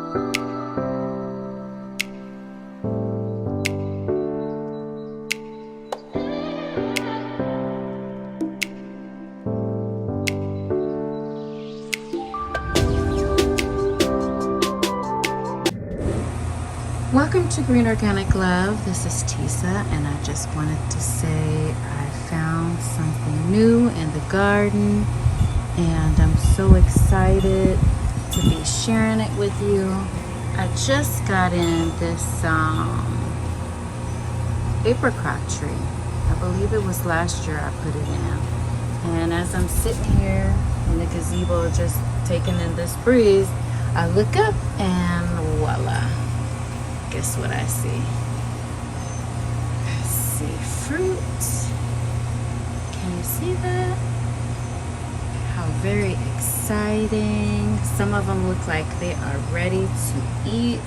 Welcome to Green Organic Love. This is Tisa, and I just wanted to say I found something new in the garden, and I'm so excited to be sharing it with you. I just got in this apricot tree. I believe it was last year I put it in. And as I'm sitting here in the gazebo just taking in this breeze, I look up and voila. Guess what I see? I see fruit. Can you see that? How very exciting. Some of them look like they are ready to eat.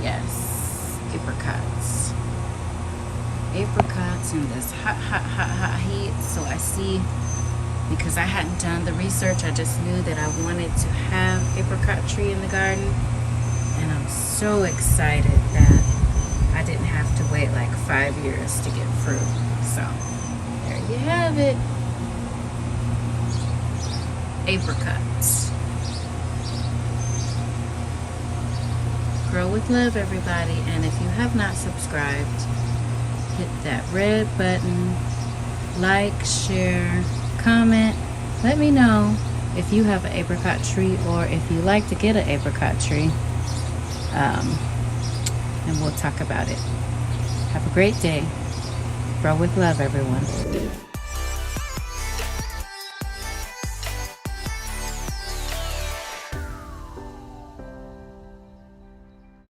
Yes, apricots. Apricots in this hot heat. So I see, because I hadn't done the research, I just knew that I wanted to have apricot tree in the garden. And I'm so excited that I didn't have to wait like 5 years to get fruit. So there you have it. Apricots. Grow with love, everybody. And if you have not subscribed, hit that red button. Like, share, comment. Let me know if you have an apricot tree or if you like to get an apricot tree. And we'll talk about it. Have a great day. Grow with love, everyone.